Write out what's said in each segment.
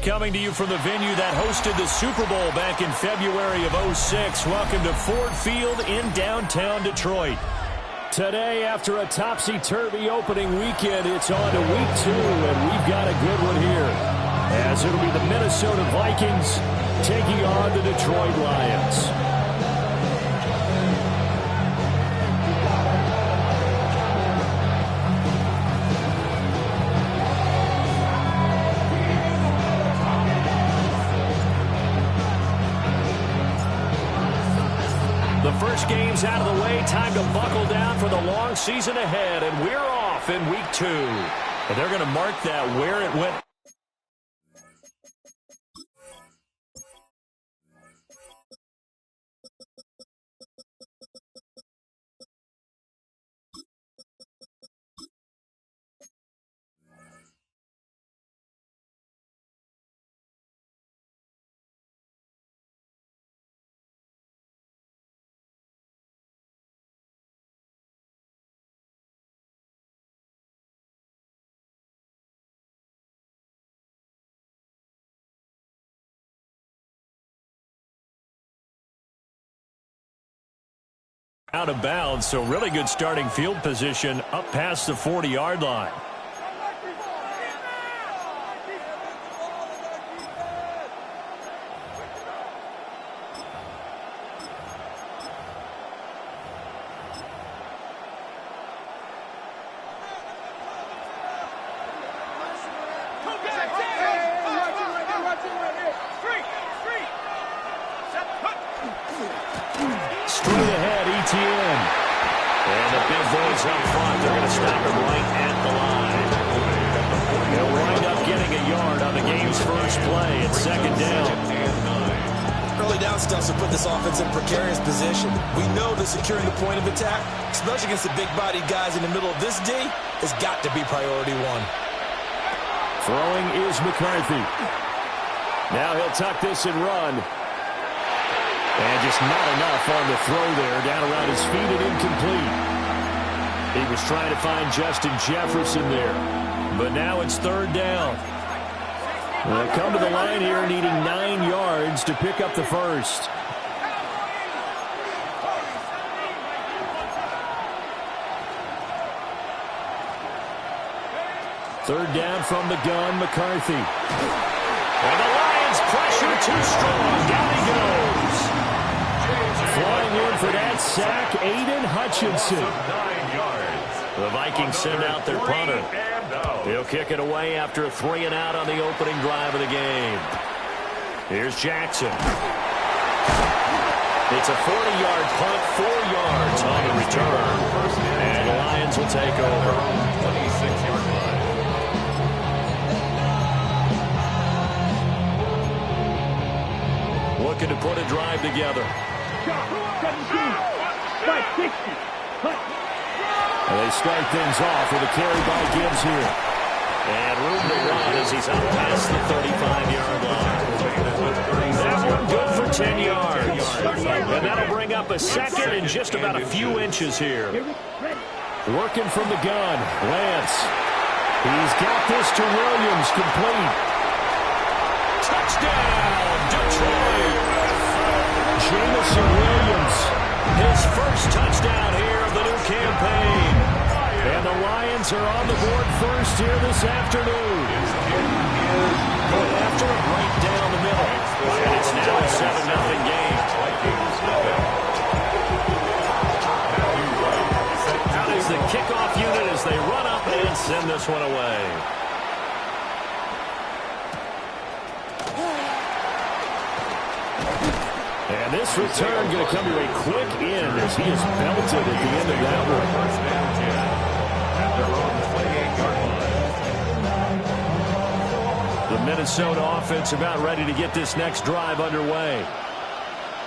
Coming to you from the venue that hosted the Super Bowl back in February of '06. Welcome to Ford Field in downtown Detroit. Today, after a topsy-turvy opening weekend, it's on to week 2, and we've got a good one here. As it'll be the Minnesota Vikings taking on the Detroit Lions. The first game's out of the way. Time to buckle down for the long season ahead. And we're off in week 2. And they're going to mark that where it went. Out of bounds, so really good starting field position up past the 40-yard line. Securing the point of attack, especially against the big-bodied guys in the middle of this D, has got to be priority 1. Throwing is McCarthy. Now he'll tuck this and run. And just not enough on the throw there. Down around his feet and incomplete. He was trying to find Justin Jefferson there. But now it's 3rd down. They'll come to the line here needing 9 yards to pick up the first. 3rd down from the gun, McCarthy. And the Lions pressure too strong. Down he goes. Flying in for that sack, Aiden Hutchinson. The Vikings send out their punter. He'll kick it away after a 3 and out on the opening drive of the game. Here's Jackson. It's a 40-yard punt, 4 yards on the return. And the Lions will take over. 26-yard line. Looking to put a drive together. 560. They start things off with a carry by Gibbs here. And room to run as he's out past the 35-yard line. That one good for 10 yards. And that'll bring up a second and just about a few inches here. Working from the gun, Lance. He's got this to Williams, complete. Touchdown, Detroit. Jameson Williams, his first touchdown here of the new campaign. And the Lions are on the board first here this afternoon. Going after it right down the middle. And it's now a 7-0 game. Out is the kickoff unit as they run up and send this one away. And this return going to come to a quick end as he is belted at the end of that one. The Minnesota offense about ready to get this next drive underway.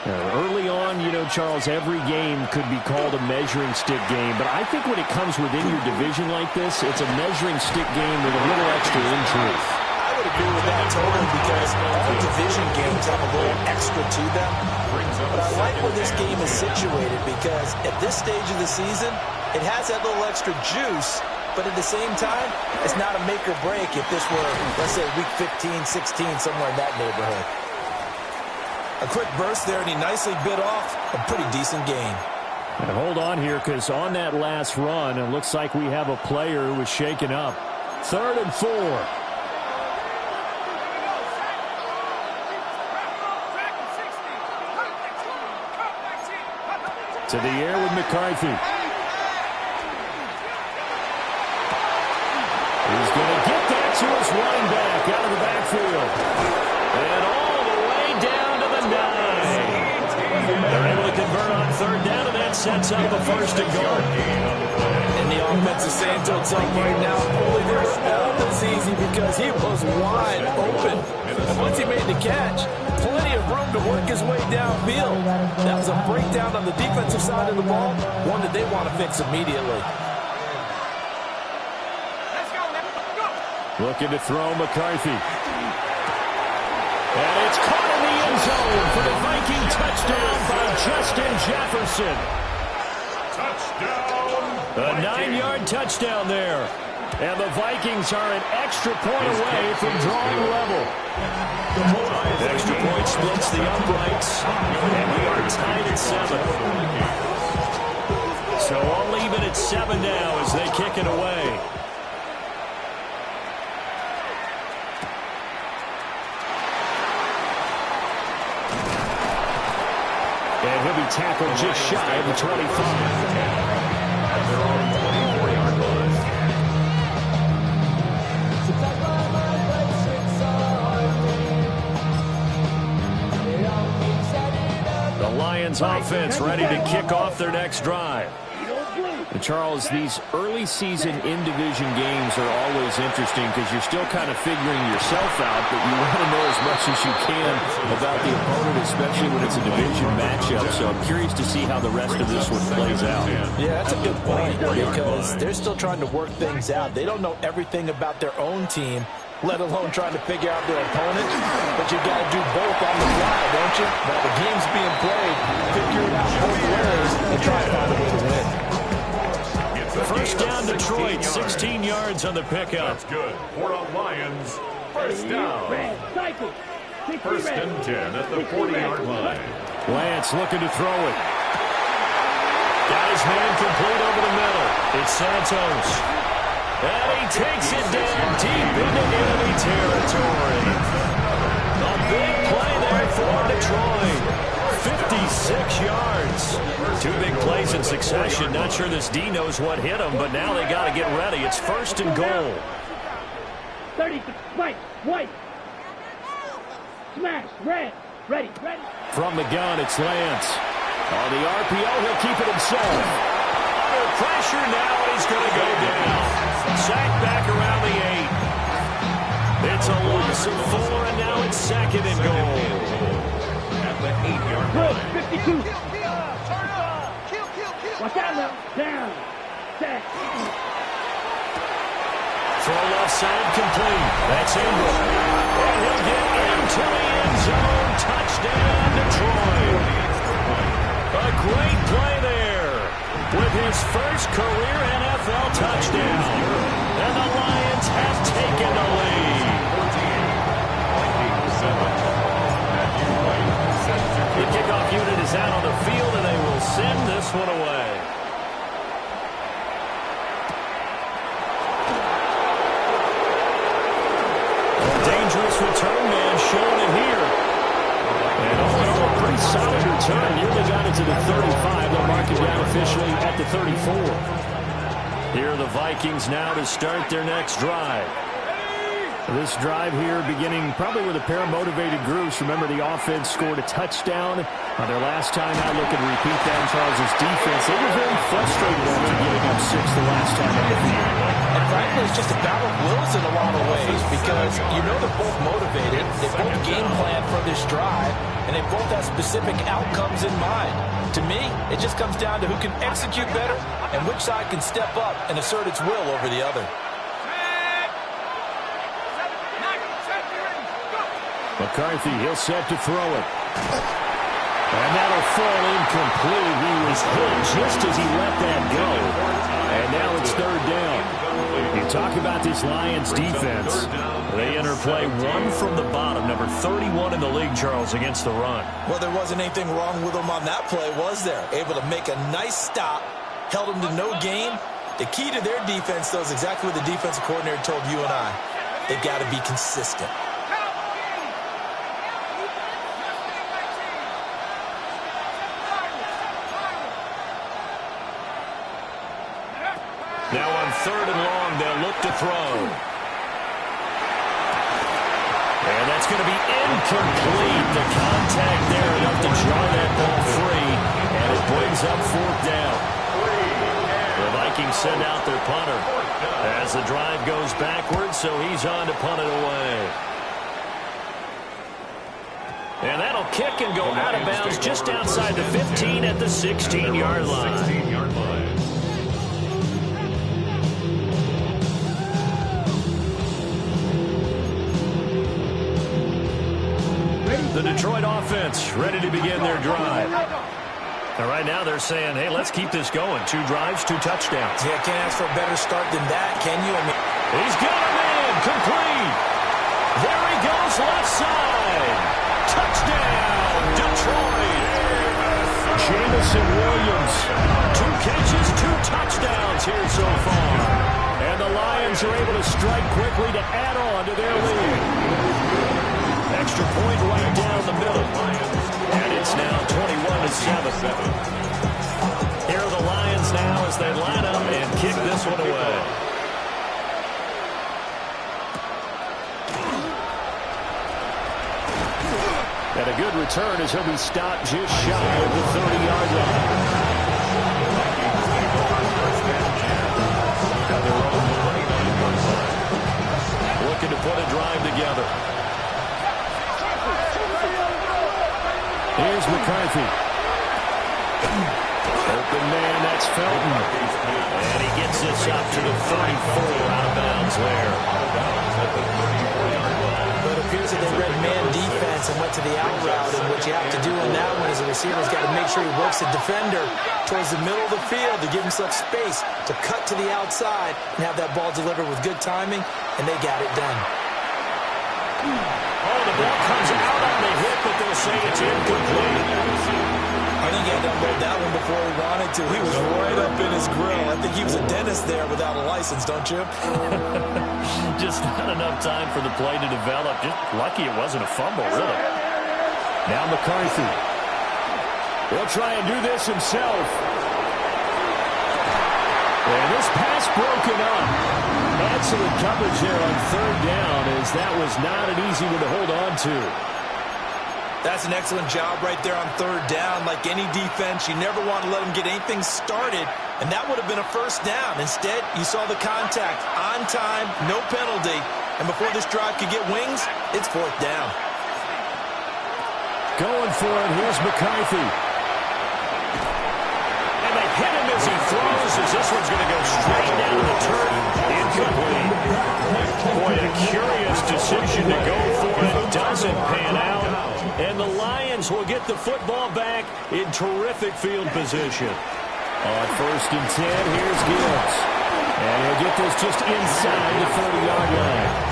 Early on, you know, Charles, every game could be called a measuring stick game. But I think when it comes within your division like this, it's a measuring stick game with a little extra intrigue. I would agree with that totally because all division games have a little extra to them. But I like where this game is situated because at this stage of the season, it has that little extra juice but at the same time, it's not a make or break if this were, let's say, week 15, 16, somewhere in that neighborhood. A quick burst there, and he nicely bit off a pretty decent gain. And hold on here, because on that last run, it looks like we have a player who was shaken up. 3rd and 4. To the air with McCarthy. He's going to get that to his running back out of the backfield. And all the way down to the 9. They're able to convert on 3rd down, and that sets up a 1st and goal. And the offense is saying to itself right now, holy, that's easy because he was wide open. And once he made the catch, plenty of room to work his way downfield. That was a breakdown on the defensive side of the ball, one that they want to fix immediately. Looking to throw McCarthy. And it's caught in the end zone for the Viking touchdown by Justin Jefferson. Touchdown! A 9-yard touchdown there. And the Vikings are an extra point away from drawing level. The extra point splits the uprights, and we are tied at 7. So all even at 7 now as they kick it away. And he'll be tackled just shy of the 25. The Lions offense ready to kick off their next drive. And Charles, these early season in-division games are always interesting because you're still kind of figuring yourself out, but you want to know as much as you can about the opponent, especially when it's a division matchup. So I'm curious to see how the rest of this one plays out. Yeah, that's a good point because they're still trying to work things out. They don't know everything about their own team, let alone trying to figure out their opponent. But you got to do both on the fly, don't you? While the game's being played, figure it out both ways and try to find a way to win. First down, Detroit, 16 yards on the pickup. That's good. For the Lions, first down. First and 10 at the 40-yard line. Lance looking to throw it. Got his man complete over the middle. It's Santos. And he takes it down deep into enemy territory. A big play there for Detroit. 56 yards. 2 big plays in succession. Not sure this D knows what hit him, but now they got to get ready. It's 1st and goal. 30, white. Smash, red, ready. From the gun, it's Lance. On the RPO, he'll keep it himself. Under pressure now, he's going to go down. Sacked back around the 8. It's a loss of 4, and now it's 2nd and goal. At the 8-yard Good, line. 52. Watch out now. Down. Set. Throw left side complete. That's Ingram. And he'll get into the end zone. Touchdown, Detroit. A great play there with his first career NFL touchdown. And the Lions have taken the lead. The kickoff unit is out on the field, and they will send this one away. A dangerous return man showing it here. And all in all, a pretty solid return. Nearly got it to the 35. They'll mark it down officially at the 34. Here are the Vikings now to start their next drive. This drive here beginning probably with a pair of motivated groups. Remember, the offense scored a touchdown on their last time out. Look and repeat that in Charles' defense. They were very frustrated after giving up 6 the last time out of the year. And frankly, it's just a battle of wills in a lot of ways because you know they're both motivated. They both game plan for this drive, and they both have specific outcomes in mind. To me, it just comes down to who can execute better and which side can step up and assert its will over the other. McCarthy, he'll set to throw it. And that'll fall incomplete. He was hit just as he let that go. And now it's 3rd down. You talk about this Lions defense. They interplay one from the bottom, number 31 in the league, Charles, against the run. Well, there wasn't anything wrong with them on that play, was there? Able to make a nice stop, held them to no gain. The key to their defense, though, is exactly what the defensive coordinator told you and I. They've got to be consistent. Now on 3rd and long, they'll look to throw. And that's going to be incomplete. The contact there enough to jar that ball free. And it brings up 4th down. The Vikings send out their punter as the drive goes backwards, so he's on to punt it away. And that'll kick and go out of bounds just outside the 15 at the 16-yard line. The Detroit offense ready to begin their drive. And right now they're saying, hey, let's keep this going. 2 drives, 2 touchdowns. Yeah, can't ask for a better start than that, can you? He's got a man, complete. There he goes, left side. Touchdown, Detroit. Jamison Williams, 2 catches, 2 touchdowns here so far. And the Lions are able to strike quickly to add on to their lead. Extra point right down the middle. And it's now 21-7. Here are the Lions now as they line up and kick this one away. And a good return as he'll be stopped just shy of the 30-yard line. Looking to put a drive together. Here's McCarthy. Open man, that's Felton. And he gets this up to the 34, out of bounds there. But it appears that they read man defense and went to the out route. And what you have to do in that one is the receiver's got to make sure he works the defender towards the middle of the field to give himself space to cut to the outside and have that ball delivered with good timing, and they got it done. Oh, the ball comes out on the hit, but they'll say it's incomplete. I think he had to unload that one before he wanted to. He was right up in his grill. I think he was a dentist there without a license, don't you? Just not enough time for the play to develop. Just lucky it wasn't a fumble, really. Now McCarthy. He'll try and do this himself. And this pass broken up. Excellent coverage there on 3rd down, as that was not an easy one to hold on to. That's an excellent job right there on 3rd down. Like any defense, you never want to let them get anything started, and that would have been a 1st down. Instead, you saw the contact on time, no penalty, and before this drive could get wings, it's 4th down. Going for it, here's McCarthy. And they hit him as he throws, as this one's going to go straight down the turf. Incomplete. Boy, a curious decision to go for it. Doesn't pan out. And the Lions will get the football back in terrific field position. On 1st and 10, here's Gibbs. And he'll get this just inside the 30-yard line.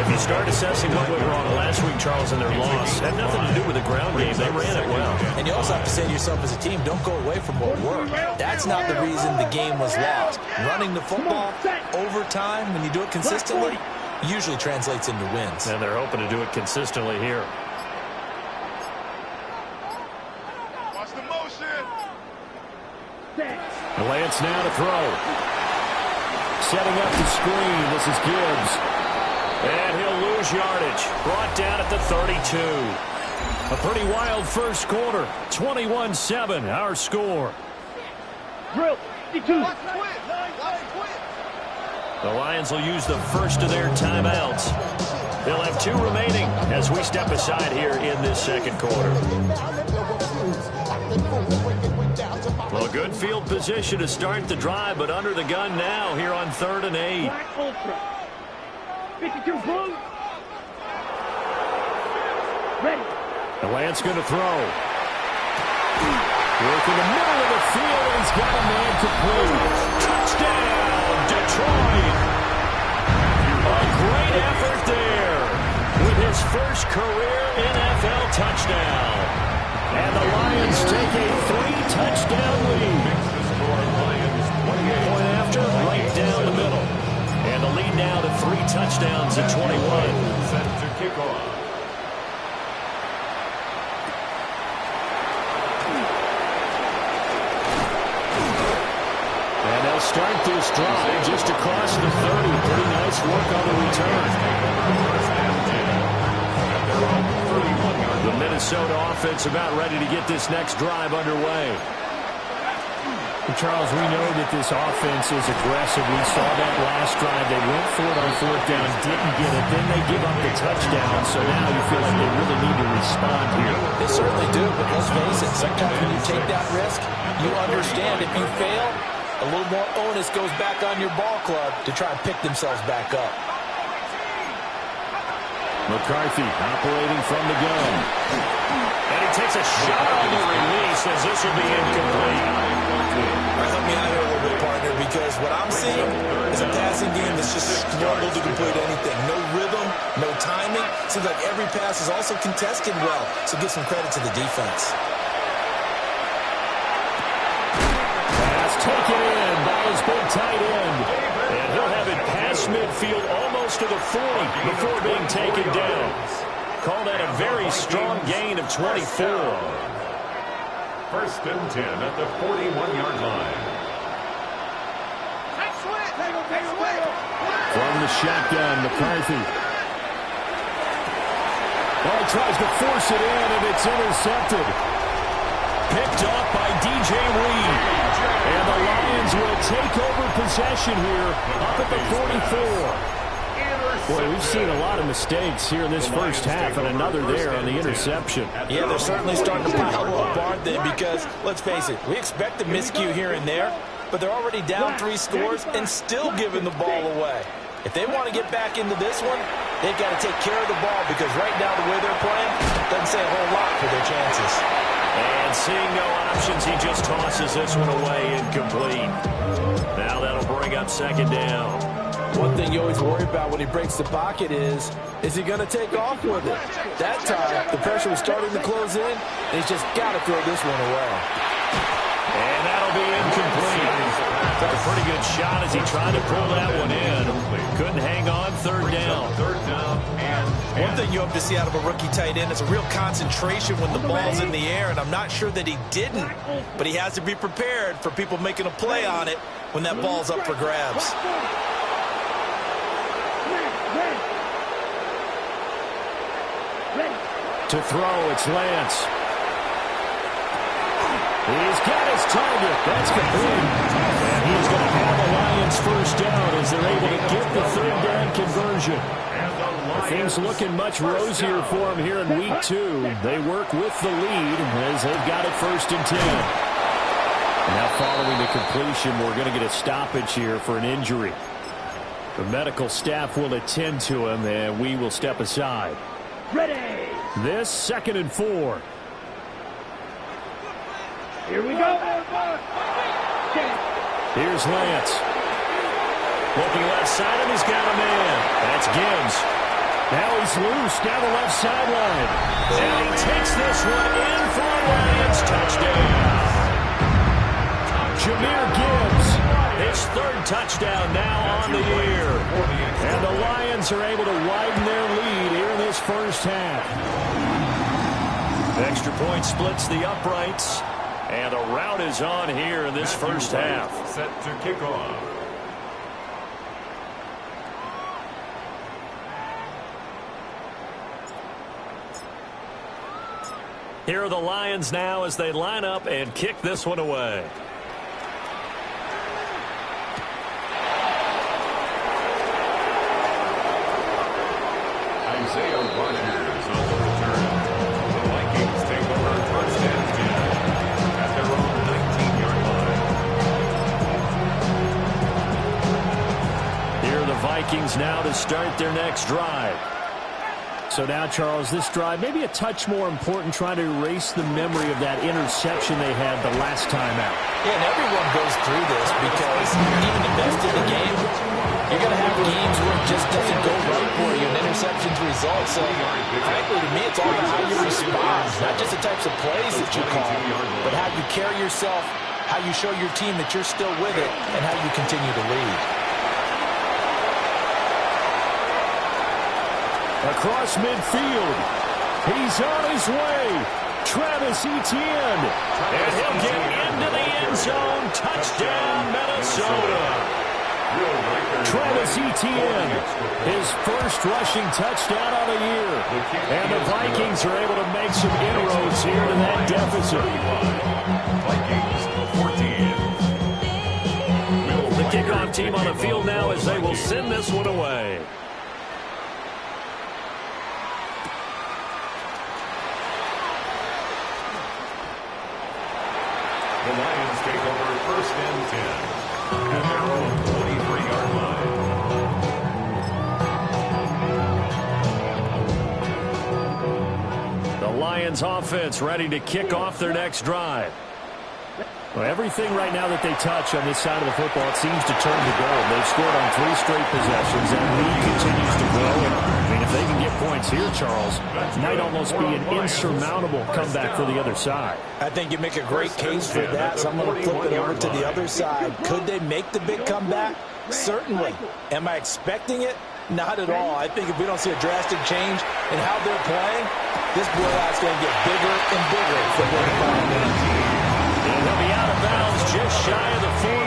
If you start assessing what went wrong last week, Charles, and their loss, had nothing to do with the ground game. They ran it well. And you also have to say to yourself as a team, don't go away from what worked. That's not the reason the game was lost. Running the football over time, when you do it consistently, usually translates into wins. And they're hoping to do it consistently here. Watch the motion. Lance now to throw. Setting up the screen. This is Gibbs. And he'll lose yardage. Brought down at the 32. A pretty wild first quarter. 21-7, our score. Drill, 52. The Lions will use the first of their timeouts. They'll have 2 remaining as we step aside here in this second quarter. Well, good field position to start the drive, but under the gun now here on 3rd and 8. Black Ultra. 52 blue. Ready. The Lance going to throw. Work in the middle of the field, and he's got a man complete. Touchdown, Detroit. A great effort there with his first career NFL touchdown. And the Lions take a 3-touchdown lead. Point after, right down the middle. And the lead now to 3 touchdowns at 21. Set to kick off. And they'll start this drive just across the 30. Pretty nice work on the return. The Minnesota offense about ready to get this next drive underway. Charles, we know that this offense is aggressive. We saw that last drive. They went for it on 4th down, didn't get it. Then they give up the touchdown. So now you feel like they really need to respond here. They certainly do, but let's face it, sometimes when you take that risk, you understand if you fail, a little more onus goes back on your ball club to try and pick themselves back up. McCarthy operating from the gun. And he takes a shot on the release as this will be incomplete. All right, help me out here a little bit, partner, because what I'm seeing is a passing game that's just struggled to complete anything. No rhythm, no timing. Seems like every pass is also contested well, so give some credit to the defense. Pass taken in by his big tight end. And he'll have it past midfield almost to the 40 before being taken down. Call that a very strong gain of 24. First and 10 at the 41-yard line. From the shotgun, McCarthy. Well, he tries to force it in, and it's intercepted. Picked up by DJ Reed. And the Lions will take over possession here up at the 44. Boy, we've seen a lot of mistakes here in this first half, and another there on the interception. Yeah, they're certainly starting to pile up, aren't they? Because, let's face it, we expect a miscue here and there, but they're already down 3 scores and still giving the ball away. If they want to get back into this one, they've got to take care of the ball, because right now the way they're playing doesn't say a whole lot for their chances. And seeing no options, he just tosses this one away incomplete. Now that'll bring up 2nd down. One thing you always worry about when he breaks the pocket is he going to take off with it? That time, the pressure was starting to close in, and he's just got to throw this one away. And that'll be incomplete. Took a pretty good shot as he tried to pull that one in. Couldn't hang on. 3rd down. One thing you hope to see out of a rookie tight end is a real concentration when the ball's in the air, and I'm not sure that he didn't, but he has to be prepared for people making a play on it when that ball's up for grabs. To throw, it's Lance. He's got his target. That's complete. And he's going to have the Lions first down as they're able to get the 3rd down conversion. Things looking much rosier for him here in week 2. They work with the lead as they've got it 1st and 10. Now following the completion, we're going to get a stoppage here for an injury. The medical staff will attend to him, and we will step aside. Ready. This 2nd and 4. Here we go. Here's Lance. Looking left side, and he's got a man. That's Gibbs. Now he's loose down the left sideline. And he takes this one in for a Lions touchdown. Jahmyr Gibbs, his 3rd touchdown now on the year. And the Lions are able to widen their lead here in this first half. Extra point splits the uprights. And a rout is on here in this first half. Set to kick off. Here are the Lions now as they line up and kick this one away. Isaiah Rodgers on the return. The Vikings take over 1st and 10 at their own 19-yard line. Here are the Vikings now to start their next drive. So now, Charles, this drive maybe a touch more important, trying to erase the memory of that interception they had the last time out. Yeah, and everyone goes through this because even the best in the game, you're going to have games where it just doesn't go right for you, and interceptions result. So, frankly, to me, it's all about how you respond, not just the types of plays that you call, but how you carry yourself, how you show your team that you're still with it, and how you continue to lead. Across midfield, he's on his way. Travis Etienne, and he'll get into the end zone. Touchdown, Minnesota. Travis Etienne, his first rushing touchdown of the year. And the Vikings are able to make some inroads here to that deficit. Vikings 14. The kickoff team on the field now as they will send this one away. The Lions take over first and 10 at their own 43-yard line. The Lions offense ready to kick off their next drive. Well, everything right now that they touch on this side of the football, it seems to turn to gold. They've scored on 3 straight possessions. That lead continues to grow. And, I mean, if they can get points here, Charles, it might almost be an insurmountable comeback for the other side. I think you make a great case for that, so I'm going to flip it over to the other side. Could they make the big comeback? Certainly. Am I expecting it? Not at all. I think if we don't see a drastic change in how they're playing, this blowout's going to get bigger and bigger for the Lions. And they'll be out of bounds just shy of the 40.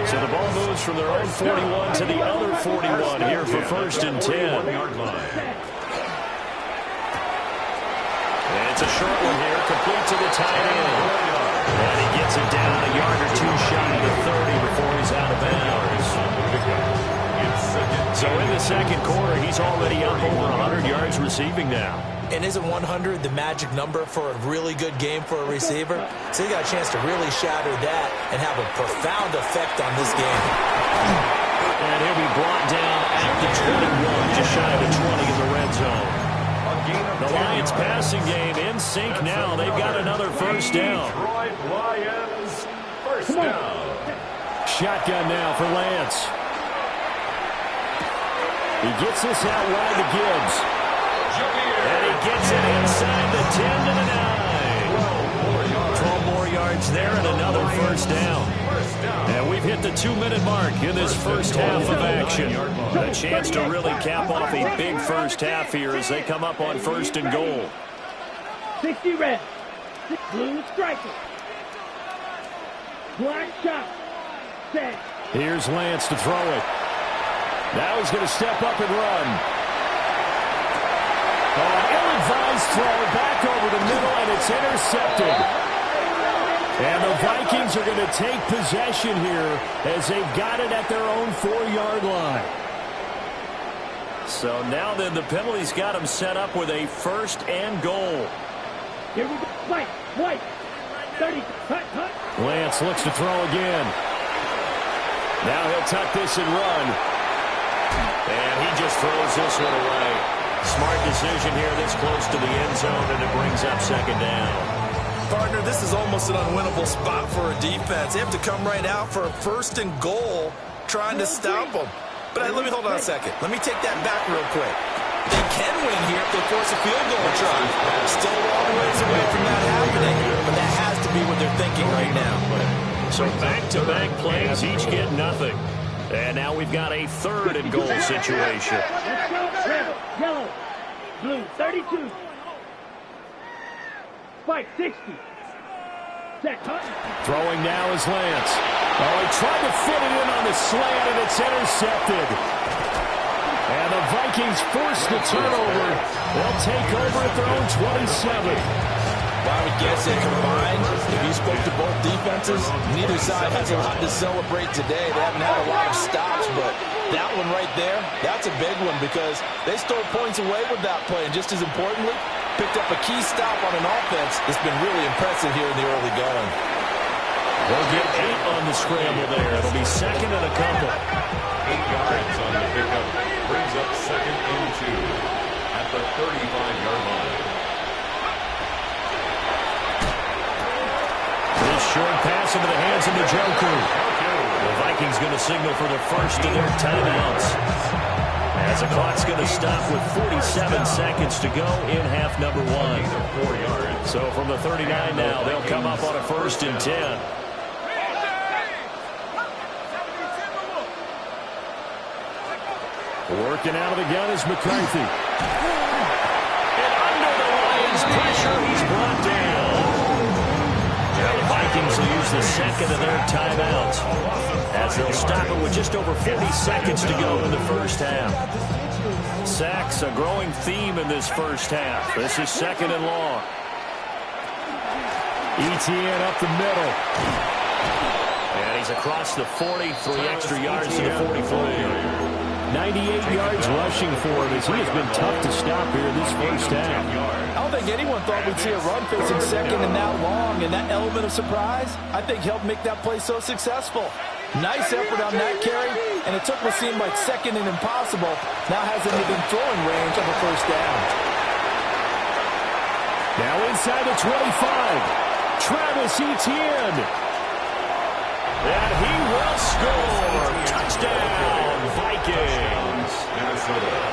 So the ball moves from their own 41 to the other 41 here for first and 10. And it's a short one here, complete to the tight end. And he gets it down a yard or two shy of the 30 before he's out of bounds. So in the second quarter, he's already up over 100 yards receiving now. And isn't 100 the magic number for a really good game for a receiver? So he got a chance to really shatter that and have a profound effect on this game. And he'll be brought down at the 21, just shy of the 20 in the red zone. The Lions passing game in sync now. They've got another first down. Lions, first down. Shotgun now for Lance. He gets this out wide to Gibbs. And he gets it inside the 10 to the 9. 12 more yards there and another first down. And we've hit the 2-minute mark in this first half of action. A chance to really cap off a big first half here as they come up on first and goal. 60 red, blue striker, black shot, set. Here's Lance to throw it. Now he's going to step up and run. Ill-advised throw back over the middle, and it's intercepted. And the Vikings are going to take possession here as they've got it at their own 4-yard line. So now then the penalty's got them set up with a first and goal. Here we go. White. 30. Cut. Lance looks to throw again. Now he'll tuck this and run. And he just throws this one away. Smart decision here this close to the end zone, and it brings up second down. Partner, this is almost an unwinnable spot for a defense. They have to come right out for a first and goal trying to stop them. But let me hold on a second. Let me take that back real quick. They can win here if they force a field goal try. Still a long ways away from that happening, but that has to be what they're thinking right now. So back-to-back plays, each get nothing. And now we've got a third and goal situation. Let's go. Red, yellow, blue, 32. Spike, 60. Set, cut. Throwing now is Lance. Oh, he tried to fit it in on the slant, and it's intercepted. And the Vikings force the turnover. They'll take over at their own 27. Well, I would guess that combined, if you spoke to both defenses, neither side has a lot to celebrate today. They haven't had a lot of stops, but that one right there, that's a big one because they stole points away with that play. And just as importantly, picked up a key stop on an offense that's been really impressive here in the early going. They'll get 8 on the scramble there. It'll be second and a couple. 8 yards on the pickup. Brings up second and 2. pass into the hands of Njoku. The Vikings going to signal for the first of their timeouts. As the clock's going to stop with 47 seconds to go in half number one. So from the 39 now, they'll come up on a 1st and 10. Working out of the gun is McCarthy. And under the Lions' pressure, he's brought down. Now the Vikings will use the second of their timeouts, as they'll stop it with just over 40 seconds to go in the first half. Sacks, a growing theme in this first half. This is 2nd and long. ETN up the middle. And he's across the 40, 3 extra yards to the 44. 98 yards rushing for him as he has been tough to stop here this first half. I don't think anyone thought we'd see a run facing second and that long, and that element of surprise, I think, helped make that play so successful. Nice effort on that carry, and it took what seemed like second and impossible. Now has him within throwing range of a first down. Now inside the 25. Travis Etienne. And he will score. Touchdown, Vikings.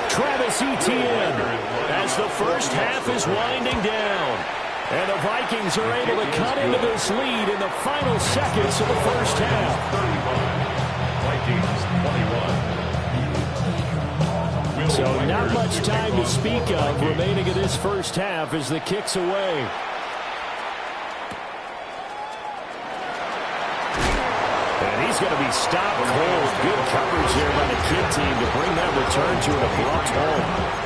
Travis Etienne. As the first half is winding down. And the Vikings are able to cut into this lead in the final seconds of the first half. 31, Vikings 21. So not much time to speak of remaining in this first half as the kick's away. And he's going to be stopped cold. Good coverage there by the kid team to bring that return to an abrupt halt.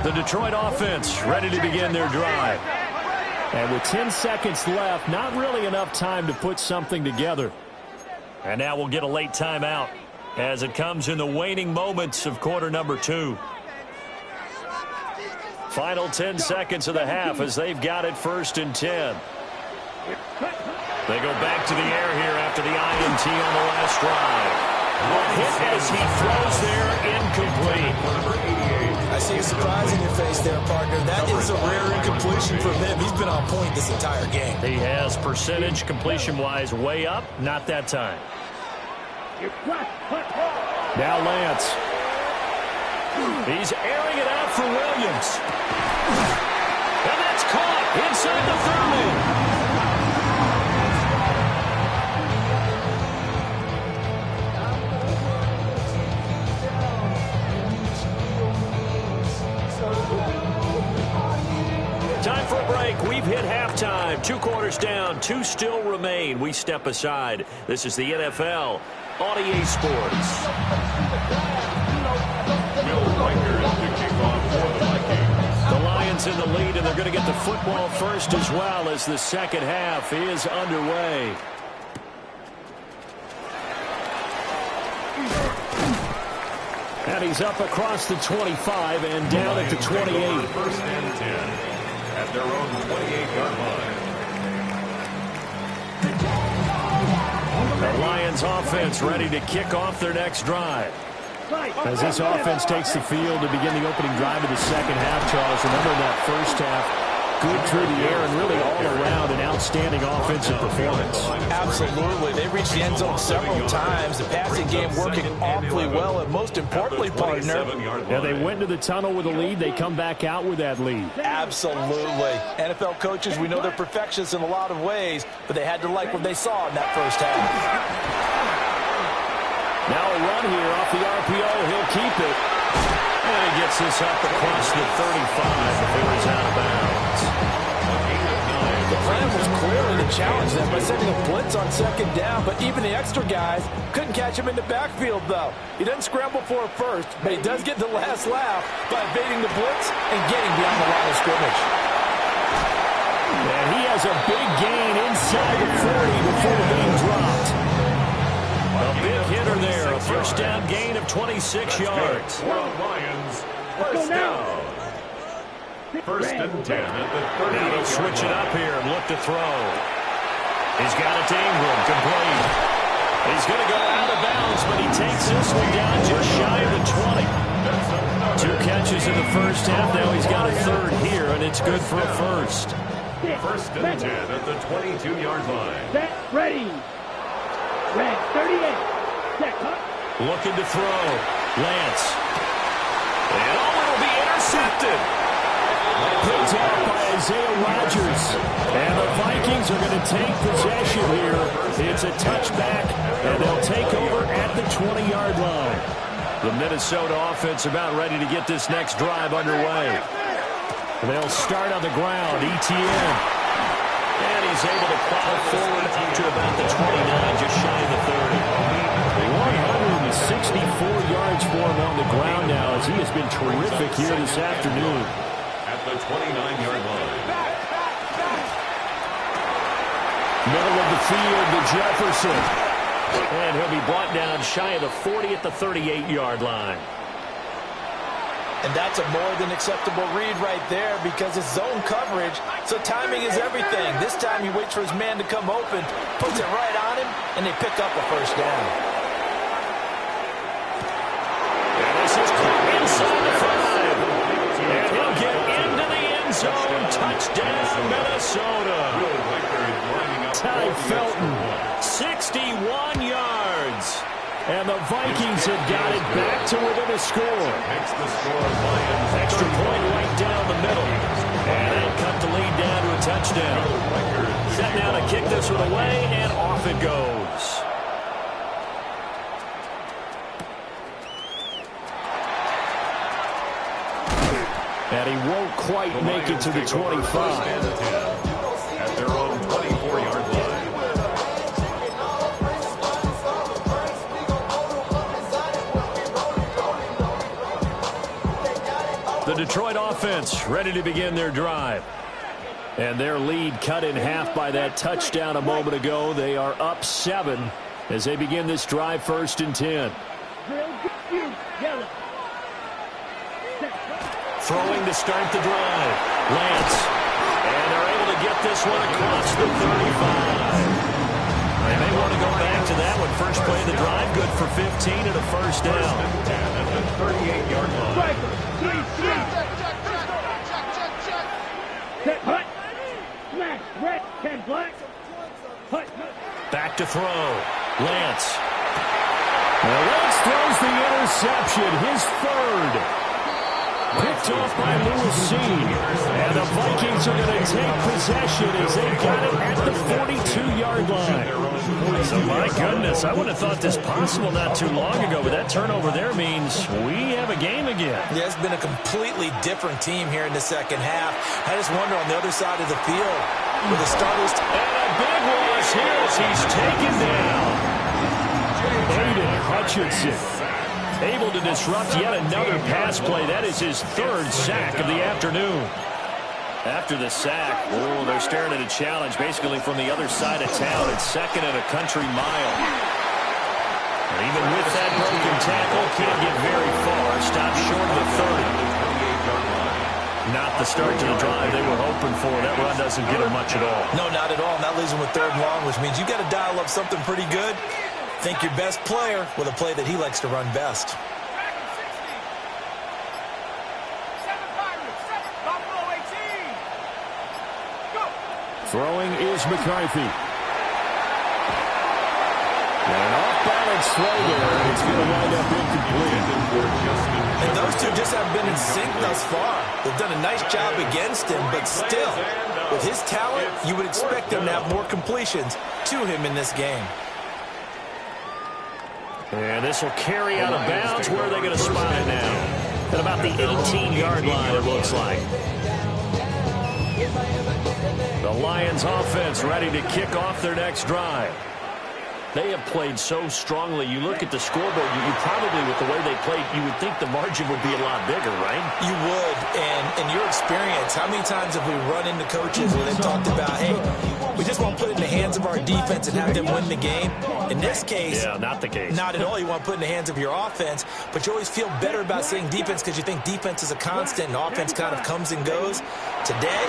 The Detroit offense ready to begin their drive. And with 10 seconds left, not really enough time to put something together. And now we'll get a late timeout as it comes in the waning moments of quarter number 2. Final 10 seconds of the half as they've got it 1st and 10. They go back to the air here after the INT on the last drive. One hit as he throws there, incomplete. I see a surprise in your face there, partner. That is a rare incompletion from him. He's been on point this entire game. He has percentage completion-wise way up. Not that time. Now Lance. He's airing it out for Williams. And that's caught inside the 30. Time for a break. We've hit halftime. 2 quarters down. 2 still remain. We step aside. This is the NFL on EA Sports. The Lions in the lead, and they're going to get the football first as well as the second half is underway. And he's up across the 25 and down at the 28. 1st and 10 at their own 28-yard line. The Lions offense ready to kick off their next drive. As this offense takes the field to begin the opening drive of the second half, Charles, remember that first half, good through the air and really all around an outstanding offensive performance. Absolutely. They reached the end zone several times. The passing game working awfully well, and most importantly, partner. Yeah, they went to the tunnel with a lead. They come back out with that lead. Absolutely. NFL coaches, we know they're perfectionists in a lot of ways, but they had to like what they saw in that first half. Now a run here off the RPO. He'll keep it. And he gets this up across the 35 before he's out of bounds. The plan was clearly to challenge them by sending a blitz on second down, but even the extra guys couldn't catch him in the backfield, though. He doesn't scramble for a first, but he does get the last laugh by evading the blitz and getting beyond the line of scrimmage. And he has a big gain inside the 40 before being dropped. A big hitter there, a first down gain of 26 yards. Lions, first down. 1st and 10 at the 30. Now they'll switch it up here and look to throw. He's got it to Ingram, complete. He's going to go out of bounds, but he takes this one down just shy of the 20. 2 catches in the first half. Now he's got a third here, and it's good for a first. First and 10 at the 22-yard line. Set, ready. Red 38. Set, cut. Looking to throw. Lance. And it'll be intercepted. Picked up by Isaiah Rodgers. And the Vikings are going to take possession here. It's a touchback, and they'll take over at the 20-yard line. The Minnesota offense about ready to get this next drive underway. They'll start on the ground. Etienne. And he's able to plow forward up to about the 29, just shy of the 30. 164 yards for him on the ground now, as he has been terrific here this afternoon. At the 29-yard line. Middle of the field to Jefferson. And he'll be brought down shy of the 40 at the 38-yard line. And that's a more than acceptable read right there because it's zone coverage, so timing is everything. This time he waits for his man to come open, puts it right on him, and they pick up a first down. And this is caught inside the 5. And he'll get into the end zone. Touchdown, Minnesota. Ty Felton, 61 yards. And the Vikings have got it back to within a score. Makes the score Lions. Extra point right down the middle. And they'll cut the lead down to a touchdown. Set now to kick this one away, and off it goes. And he won't quite make it to the 25. At their own 24-yard line. The Detroit offense ready to begin their drive. And their lead cut in half by that touchdown a moment ago. They are up 7 as they begin this drive, 1st and 10. Throwing to start the drive. Lance. And they're able to get this one across the 35. They may want to go back to that one. First play of the drive, good for 15 and a first down. First and 10 at the 38-yard line. Set, hut. Smash, red, 10 black. Hut. Back to throw. Lance. Well, Lance throws the interception, his 3rd. Picked off by Lewis Cine. And the Vikings are going to take possession as they got it at the 42-yard line. So, my goodness, I wouldn't have thought this possible not too long ago, but that turnover there means we have a game again. Yeah, it's been a completely different team here in the second half. I just wonder on the other side of the field with the starters. And a big loss here as he's taken down. Aiden Hutchinson able to disrupt yet another pass play. That is his 3rd sack of the afternoon. After the sack, they're staring at a challenge basically from the other side of town. It's 2nd and a country mile. And even with that broken tackle, can't get very far. Stopped short of the 30. Not the start to the drive they were hoping for. That run doesn't get them much at all. No, not at all. That leaves them with 3rd and long, which means you got to dial up something pretty good. Think your best player with a play that he likes to run best. Throwing is McCarthy. And an off-balance throw there. It's going to wind up incomplete. And those two just haven't been in sync thus far. They've done a nice job against him, but still, with his talent, you would expect them to have more completions to him in this game. And this will carry out of bounds. Where are they going to spot it now? At about the 18-yard line, it looks like. The Lions offense ready to kick off their next drive. They have played so strongly. You look at the scoreboard, you probably, with the way they played, you would think the margin would be a lot bigger, right? You would. And in your experience, how many times have we run into coaches where they've talked about, hey, we just want to put it in the hands of our defense and have them win the game? In this case, yeah, not the case. Not at all. You want to put it in the hands of your offense, but you always feel better about saying defense because you think defense is a constant and offense kind of comes and goes. Today,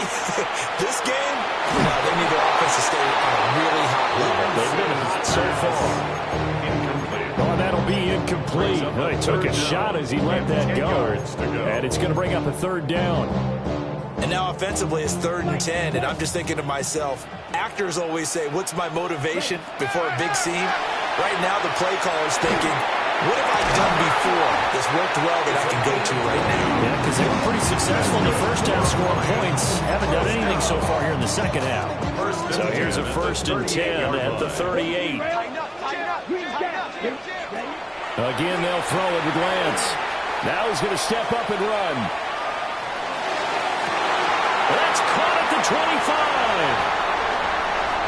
this game, no, they need their offense to stay on a really hot level. They've been hot so far. Well, that'll be incomplete. Well, he took a shot as he let that go. And it's going to bring up a third down. And now offensively it's 3rd and 10, and I'm just thinking to myself, actors always say, what's my motivation before a big scene? Right now the play caller's thinking, what have I done before that's worked well that I can go to right now? Yeah, because they were pretty successful in the first half scoring points. Haven't done anything so far here in the second half. So here's a 1st and 10 at the 38. Again, they'll throw it with Lance. Now he's going to step up and run. That's caught at the 25.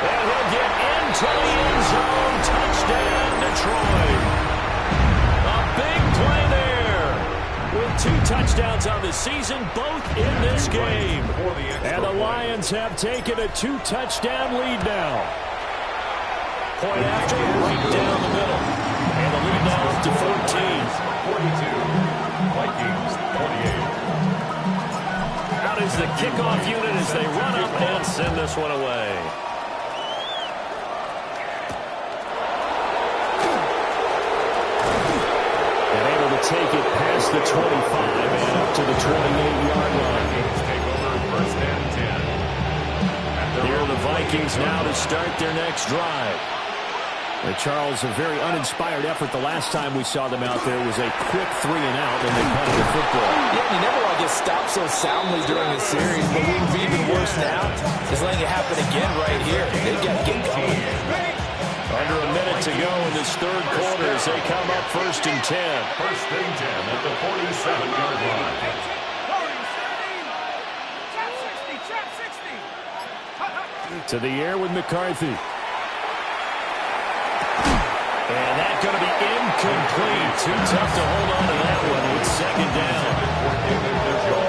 And he'll get into the end zone. Touchdown, Detroit. A big play there. With 2 touchdowns on the season, both in this game. And the Lions have taken a 2-touchdown lead now. Point after, right down the middle. And the lead now up to 14. 42. Vikings, 48. Out is the kickoff unit as they run up and send this one away. And able to take it past the 25 and up to the 28-yard line. Take over 1st and 10. Here are the Vikings now to start their next drive. Charles, a very uninspired effort the last time we saw them out there was a quick 3-and-out, and they punted the football. Yeah, you never want to get stopped so soundly during a series, but what would be even worse now is letting it happen again right here. They've got to get going. Under a minute to go in this 3rd quarter as they come up 1st and 10. 1st and 10 at the 47-yard line. To the air with McCarthy. And that's going to be incomplete. Too tough to hold on to that one. It's 2nd down.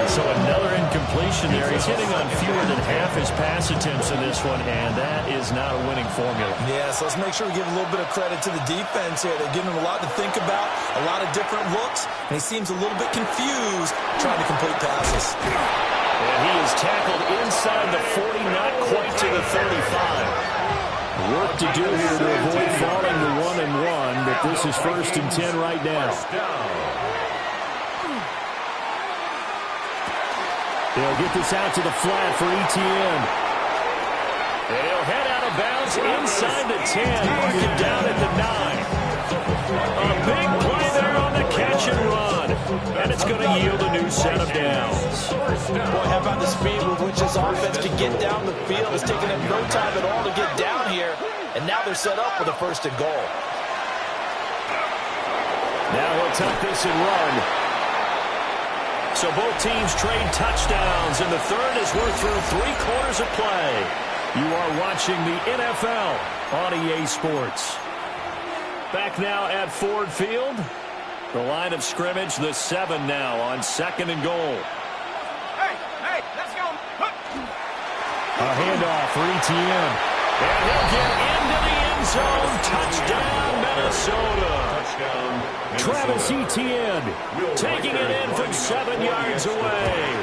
So another incompletion there. He's hitting on fewer than half his pass attempts in this one, and that is not a winning formula. Yeah, so let's make sure we give a little bit of credit to the defense here. They're giving him a lot to think about, a lot of different looks, and he seems a little bit confused trying to complete passes. And he is tackled inside the 40, not quite to the 35. Work to do here to avoid falling to 1-and-1, but this is 1st and 10 right now. They'll get this out to the flat for Etienne. And he'll head out of bounds inside the 10, marking down at the 9. A big play there on the catch and run. And it's going to yield a new set of downs. Boy, how about the speed with which this offense can get down the field? It's taken them no time at all to get down here. And now they're set up for the 1st and goal. Now he'll tuck this and run. So both teams trade touchdowns, and the 3rd as we're through 3 quarters of play. You are watching the NFL on EA Sports. Back now at Ford Field. The line of scrimmage, the 7 now on 2nd and goal. Hey, let's go. A handoff for Etienne. And he'll get into the end zone. Touchdown, Minnesota. Travis Etienne taking it in from 7 yards away.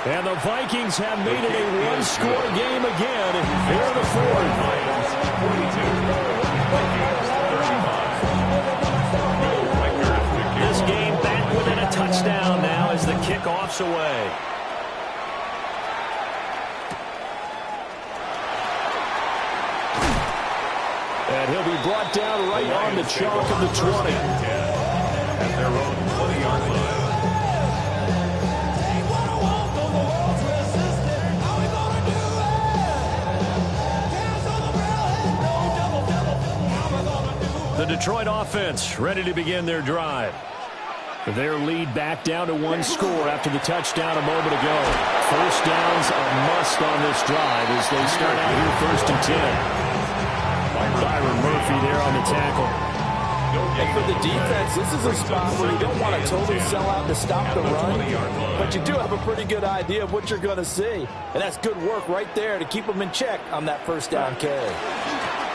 And the Vikings have made it a 1-score game again here in the 4th. This game back within a touchdown now as the kickoff's away. And he'll be brought down right on the chalk of the 20. At their own 20-yard line. The Detroit offense ready to begin their drive. Their lead back down to 1 score after the touchdown a moment ago. 1st down's a must on this drive as they start out here 1st and 10. Byron Murphy there on the tackle. And for the defense, this is a spot where you don't want to totally sell out to stop the run, but you do have a pretty good idea of what you're going to see. And that's good work right there to keep them in check on that 1st down carry.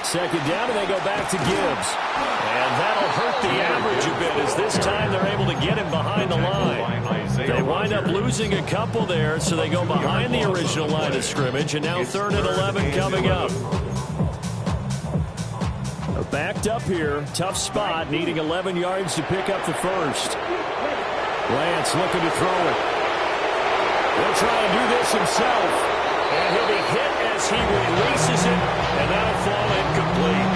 2nd down, and they go back to Gibbs. And that'll hurt the average a bit as this time they're able to get him behind the line. They wind up losing a couple there, so they go behind the original line of scrimmage, and now 3rd and 11 coming up. backed up here. Tough spot, needing 11 yards to pick up the first. Lance looking to throw it. He'll try and do this himself. And he'll be hit as he releases it, and that'll fall incomplete.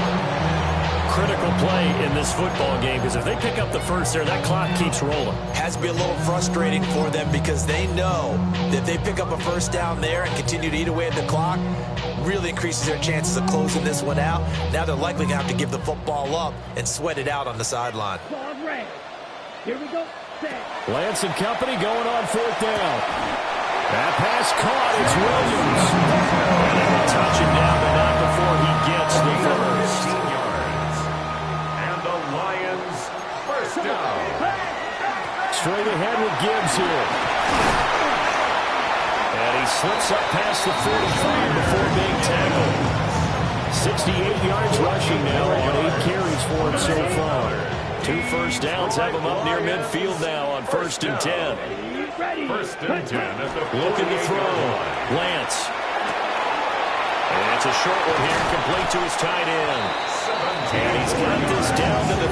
Critical play in this football game, because if they pick up the first there, that clock keeps rolling. Has to be a little frustrating for them because they know that if they pick up a first down there and continue to eat away at the clock, really increases their chances of closing this one out. Now they're likely going to have to give the football up and sweat it out on the sideline. Here we go. Lance and company going on fourth down. That pass caught. It's Williams. And they will touch him down, but not before he gets the first. And the Lions first down. Straight ahead with Gibbs here. And he slips up past the 45 before being tackled. 68 yards rushing now on 8 carries for him so far. 2 first downs have him up near midfield now on 1st and 10. First and 10 at the Looking to throw. Lance. And it's a short one here, complete to his tight end. And he's got this down to the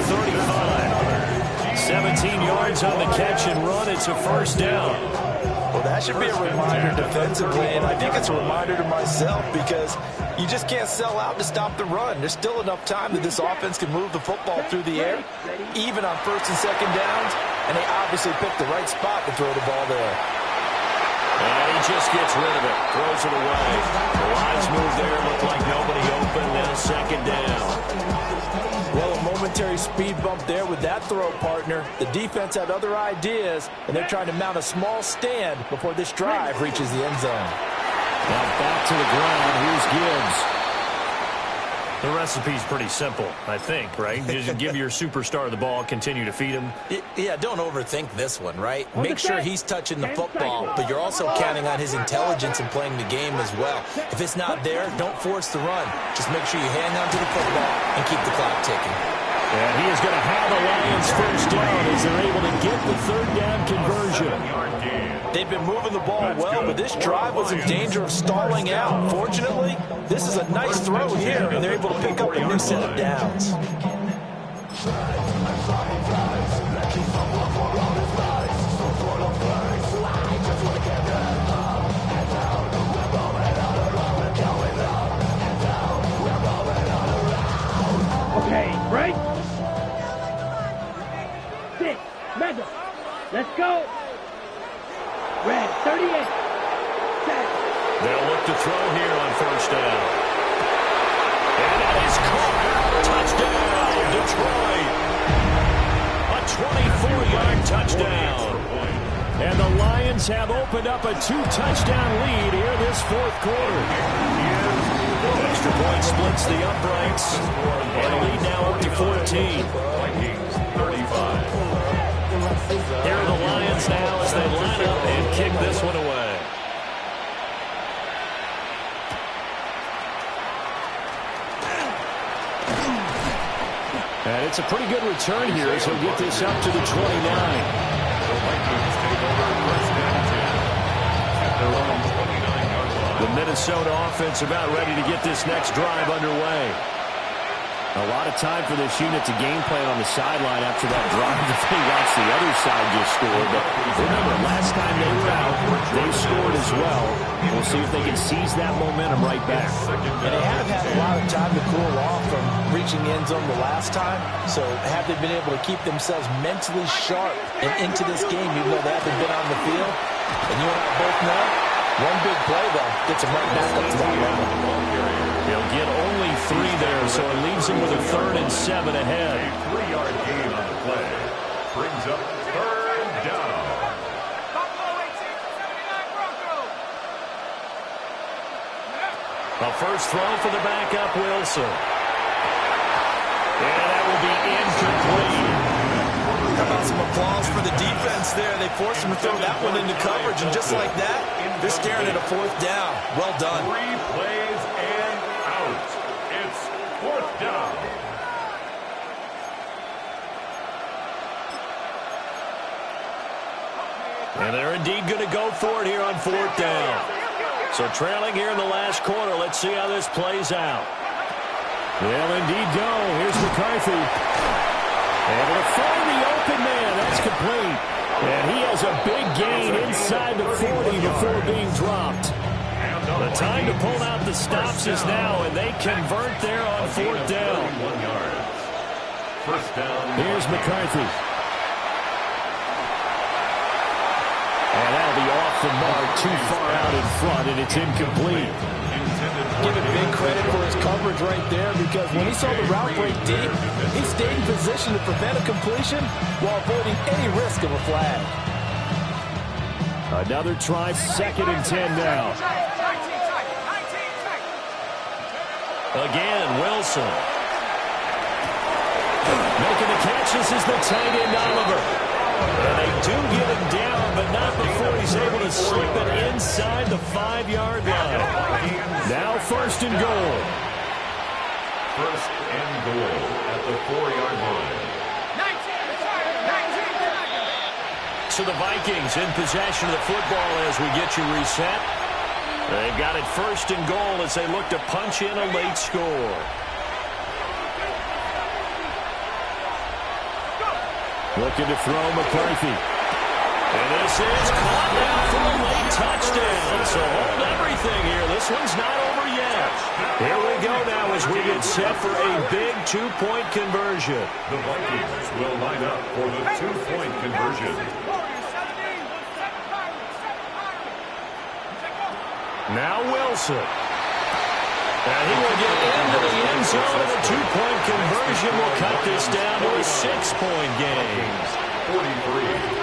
35. 17 yards on the catch and run. It's a first down. Well, that should be a reminder defensively, and I think it's a reminder to myself because you just can't sell out to stop the run. There's still enough time that this offense can move the football through the air, even on 1st and 2nd downs, and they obviously picked the right spot to throw the ball there. And he just gets rid of it, throws it away. The lines move there, looked like nobody open, then a 2nd down. Well, a momentary speed bump there with that throw, partner. The defense had other ideas, and they're trying to mount a small stand before this drive reaches the end zone. Now back to the ground. Here's Gibbs. The recipe's pretty simple, I think, right? Just give your superstar the ball, continue to feed him. Yeah, don't overthink this one, right? Make sure he's touching the football, but you're also counting on his intelligence in playing the game as well. If it's not there, don't force the run. Just make sure you hang on to the football and keep the clock ticking. And he is going to have the Lions first down as they're able to get the 3rd down conversion. They've been moving the ball well, but this drive was in danger of stalling out. Fortunately, this is a nice throw here, and they're able to pick up a new set of downs. Okay, break. 6, Mega. Let's go. Red, 38. Set. They'll look to throw here on 1st down. And that is caught. Touchdown, Detroit. A 24-yard touchdown. And the Lions have opened up a 2-touchdown lead here this 4th quarter. Extra point splits the uprights. And a lead now up to 14. Vikings 35. Here are the Lions now as they line up and kick this one away. And it's a pretty good return here as he'll get this up to the 29. The Vikings take over 1st and 10 at their own 29-yard line. The Minnesota offense about ready to get this next drive underway. A lot of time for this unit to game plan on the sideline after that drive that they watched the other side just score. But remember, last time they were out, they scored as well. We'll see if they can seize that momentum right back. And they have had a lot of time to cool off from reaching the end zone the last time. So have they been able to keep themselves mentally sharp and into this game, even though they haven't been on the field? And you and I both know, one big play, though, gets them right back up to that level. They'll get only 3 there, so it leaves them with a 3rd and 7 ahead. A 3-yard gain on the play brings up 3rd down. A first throw for the backup, Wilson. And that will be incomplete. How about some applause for the defense there? They forced him to throw that one into coverage, and just like that, they're staring at a 4th down. Well done. 3 plays and out. It's 4th down. And they're indeed going to go for it here on 4th down. So trailing here in the last quarter, let's see how this plays out. They'll indeed go. Here's McCarthy. Able to find the open man. That's complete. And he has a big gain inside the 40 before being dropped. The time to pull out the stops is now, and they convert there on 4th down. Here's McCarthy. And that'll be off the mark, too far out in front, and it's incomplete. Give it big credit for his coverage right there, because when he saw the route break deep, he stayed in position to prevent a completion while avoiding any risk of a flag. Another try, 2nd and 10 now. Again, Wilson. Making the catch, this is the tight end, Oliver. And they do get him down, but not before he's able to slip it inside the 5-yard line. Now 1st and goal. 1st and goal at the 4-yard line. So the Vikings in possession of the football as we get you reset. They've got it 1st and goal as they look to punch in a late score. Looking to throw McCarthy. And this is caught now for a late touchdown. So hold everything here. This one's not over yet. Here we go now as we get set for a big 2-point conversion. The Vikings will line up for the 2-point conversion. Now Wilson. And he will get into the end zone, and a 2-point conversion will cut this down to a 6-point game. 43.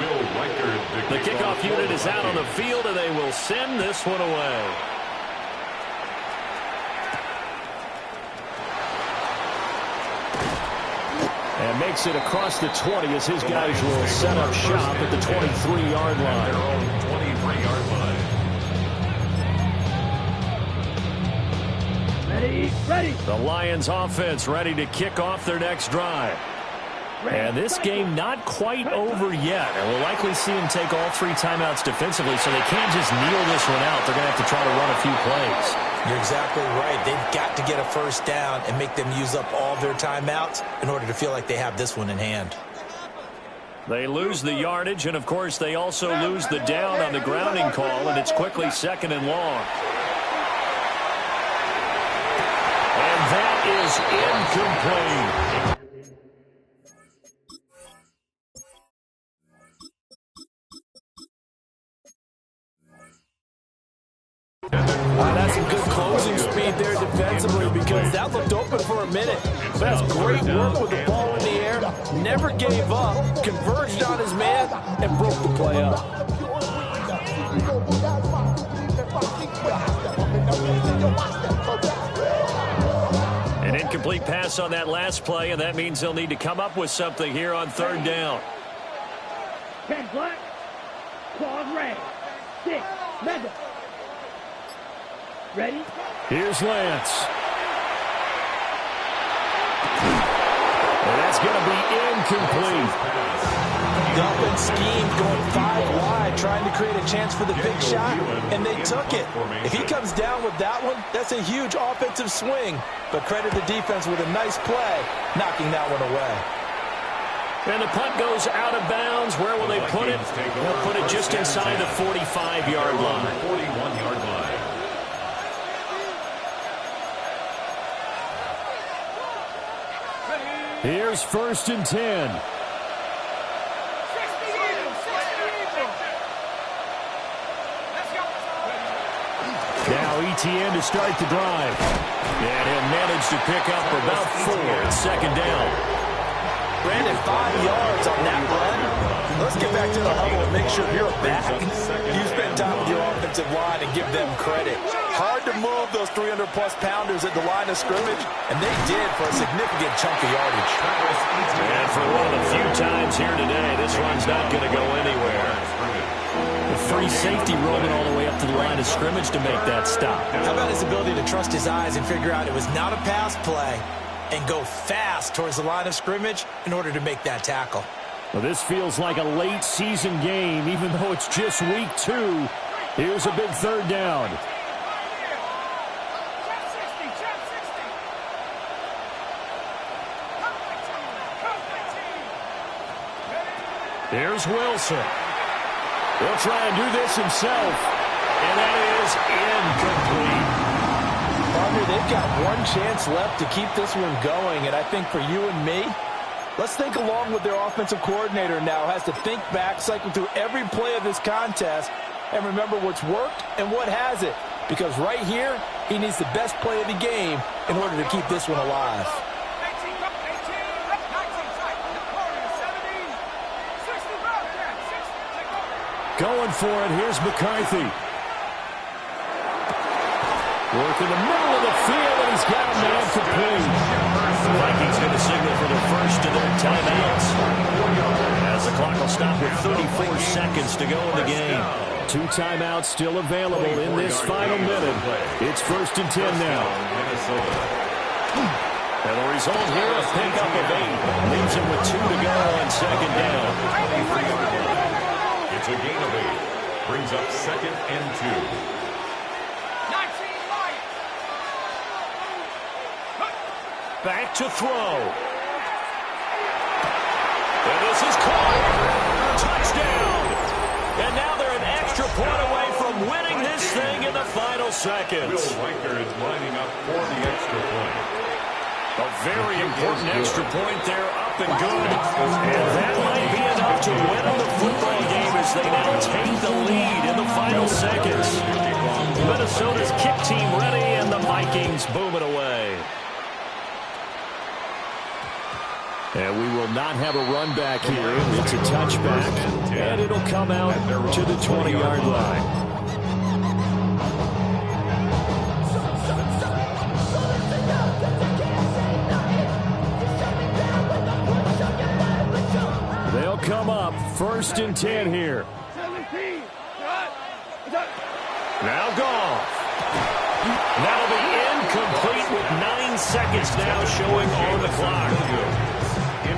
Will Reichard, The kickoff unit is out on the field, and they will send this one away. And makes it across the 20 as his guys will set up shop at the 23-yard line. Their own 23-yard line. Ready. The Lions offense ready to kick off their next drive. And this game not quite over yet. And we'll likely see them take all 3 timeouts defensively, so they can't just kneel this one out. They're going to have to try to run a few plays. You're exactly right. They've got to get a 1st down and make them use up all their timeouts in order to feel like they have this one in hand. They lose the yardage, and, of course, they also lose the down on the grounding call, and it's quickly 2nd and long. And that is incomplete. Wow, that's some good closing speed there defensively, because that looked open for a minute. That's great work with the ball in the air. Never gave up, converged on his man, and broke the play up. An incomplete pass on that last play, and that means they'll need to come up with something here on 3rd down. 10 black, claws red, 6, mega. Ready? Here's Lance. And that's going to be incomplete. Dump and scheme, going 5 wide, trying to create a chance for the big shot, and they took it. If he comes down with that one, that's a huge offensive swing. But credit the defense with a nice play, knocking that one away. And the punt goes out of bounds. Where will they put it? They'll put it just inside the 45-yard line. 41-yard line. Here's 1st and 10. Now ETN to start the drive. And he'll manage to pick up about 4 at 2nd down. Brandon, 5 yards on that run. Let's get back to the huddle and make sure you're back. You spend time with your offensive line and give them credit. Hard to move those 300-plus pounders at the line of scrimmage, and they did for a significant chunk of yardage. And for one of the few times here today, this run's not going to go anywhere. The free safety rolling all the way up to the line of scrimmage to make that stop. How about his ability to trust his eyes and figure out it was not a pass play and go fast towards the line of scrimmage in order to make that tackle? Well, this feels like a late season game, even though it's just week 2. Here's a big 3rd down. Here's Wilson. He'll try and do this himself. And that is incomplete. Partner, they've got one chance left to keep this one going. And I think for you and me, let's think along with their offensive coordinator now. Has to think back, cycle through every play of this contest, and remember what's worked and what hasn't. Because right here, he needs the best play of the game in order to keep this one alive. Going for it, here's McCarthy. Work in the middle of the field, and he's got a man complete. The Vikings going to signal for the first of their timeouts. As the clock will stop with 34 seconds to go in the game. 2 timeouts still available in this final minute. It's 1st and 10 now. And the result here, a pickup of 8. Leaves him with 2 to go on second down. It's a gain of 8. Brings up 2nd and 2. Back to throw. And this is caught. Touchdown. And now they're an extra point away from winning this thing in the final seconds. Will Riker is lining up for the extra point. A very important extra point there, up and good. And that might be enough to win the football game as they now take the lead in the final seconds. Minnesota's kick team ready, and the Vikings boom it away. And we will not have a run back here. It's a touchback, and it'll come out to the 20-yard line. They'll come up 1st and 10 here. Now Goff. That'll be incomplete with 9 seconds now showing on the clock.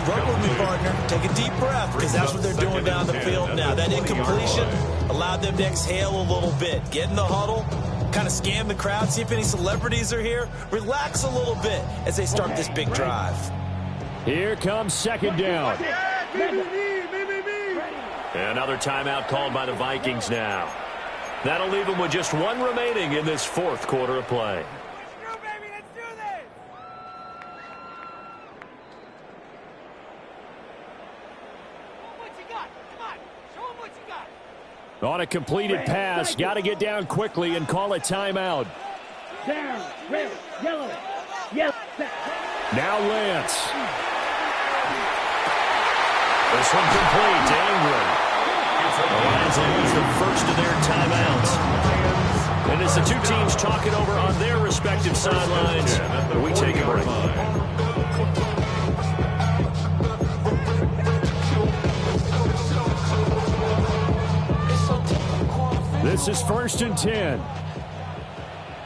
Work with me, partner. Take a deep breath, because that's what they're doing down the field now. That incompletion allowed them to exhale a little bit. Get in the huddle, kind of scan the crowd, see if any celebrities are here. Relax a little bit as they start this big drive. Here comes 2nd down. Another timeout called by the Vikings now. That'll leave them with just 1 remaining in this 4th quarter of play. On a completed pass, got to get down quickly and call a timeout. Down, red, yellow, yellow. Now Lance. This one complete to Ingram. The Lions will lose the first of their timeouts. And as the two teams talk it over on their respective sidelines, we take a break. This is 1st and 10.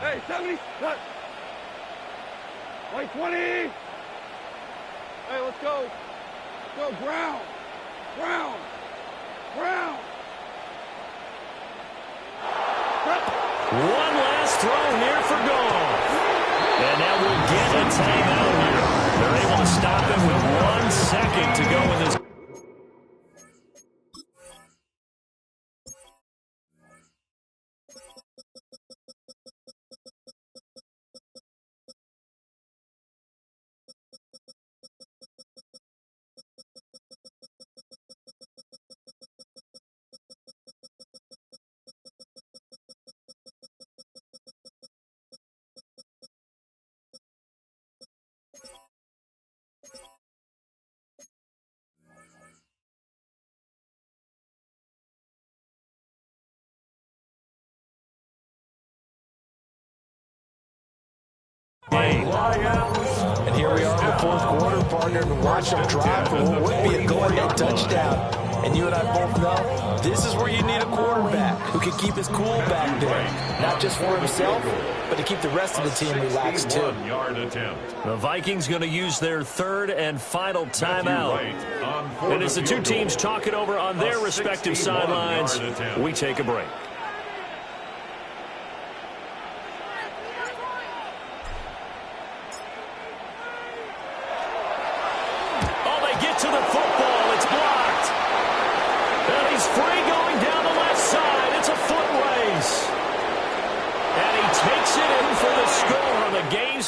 Hey, 70. Cut. Wait, 20. Hey, let's go. Let's go. Ground. Ground. Ground. One last throw here for Goff. And now we'll get a timeout here. They're able to stop him with 1 second to go in this. And here we are in the 4th quarter, partner, and watch them drive for what would be a go-ahead touchdown. And you and I both know this is where you need a quarterback who can keep his cool back there. Not just for himself, but to keep the rest of the team relaxed too. The Vikings going to use their 3rd and final timeout. And as the two teams talk it over on their respective sidelines, we take a break. To the football, it's blocked.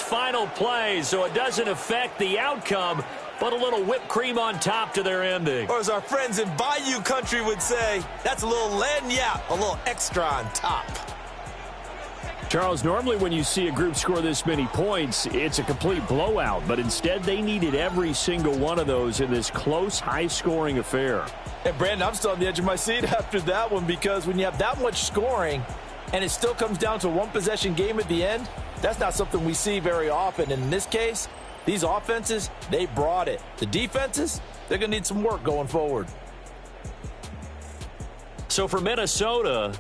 final play, so it doesn't affect the outcome, but a little whipped cream on top to their ending. Or as our friends in Bayou Country would say, that's a little lagniappe, a little extra on top. Charles, normally when you see a group score this many points, it's a complete blowout. But instead, they needed every single one of those in this close, high-scoring affair. And, Brandon, I'm still on the edge of my seat after that one because when you have that much scoring and it still comes down to a one-possession game at the end, that's not something we see very often. And in this case, these offenses, they brought it. The defenses, they're going to need some work going forward. So for Minnesota,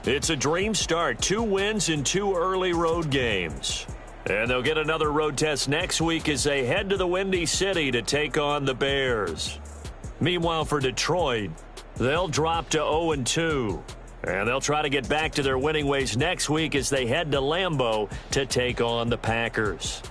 it's a dream start. 2 wins in 2 early road games. And they'll get another road test next week as they head to the Windy City to take on the Bears. Meanwhile, for Detroit, they'll drop to 0-2. And they'll try to get back to their winning ways next week as they head to Lambeau to take on the Packers.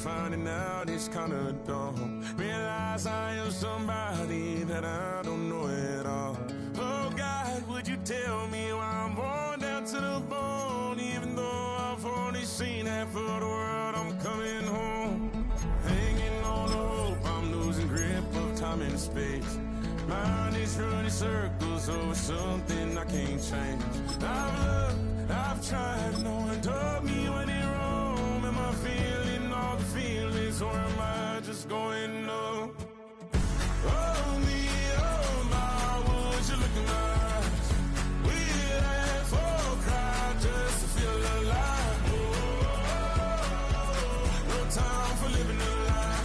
Finding out it's kind of dumb. Realize I am somebody that I don't know at all. Oh God, would you tell me why I'm worn down to the bone? Even though I've only seen half of the world, I'm coming home. Hanging on the hope, I'm losing grip of time and space. Mind is running circles over something I can't change. I've looked, I've tried, no one told me when it wrong. Am I feeling all the feelings, or am I just going up? Oh me, oh my, would you look in my eyes? We laugh or cry just to feel alive. Oh, no time for living a lie.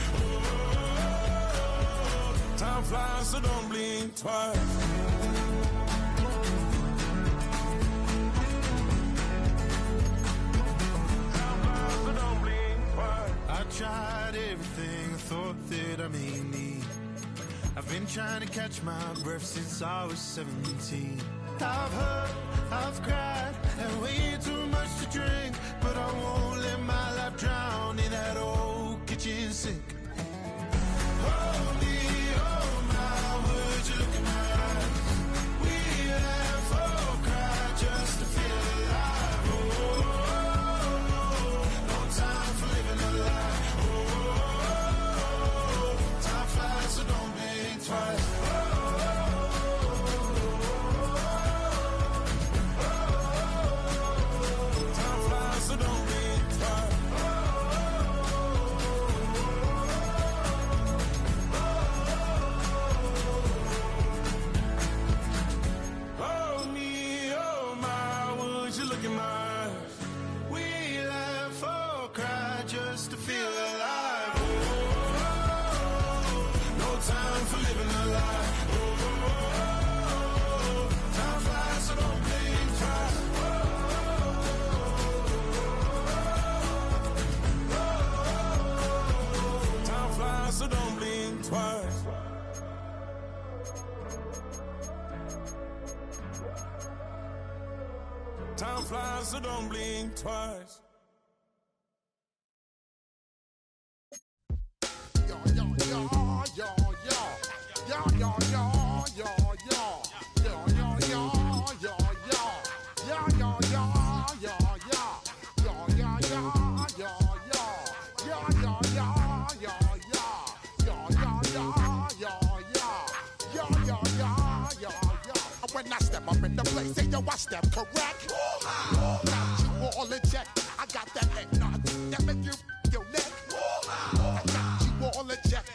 Oh, time flies, so don't blink twice. I tried everything I thought that I may need. I've been trying to catch my breath since I was 17. I've hurt, I've cried, and way too much to drink. But I won't let my life drown in that old kitchen sink. Oh me, oh my, would you look in my eyes? We laugh or cry just to feel alive. Oh, no time for living a lie. Time flies, so don't blink twice. Time flies, so don't blink twice. Oh me, oh my, would you look in my eyes? We laugh or cry just to feel alive. No time for living a lie. Time flies, so don't blink twice. Time flies, so don't blink twice. Time flies, so don't blink twice. When I step up in the place, say yo, I step correct. Got you all in check. I got that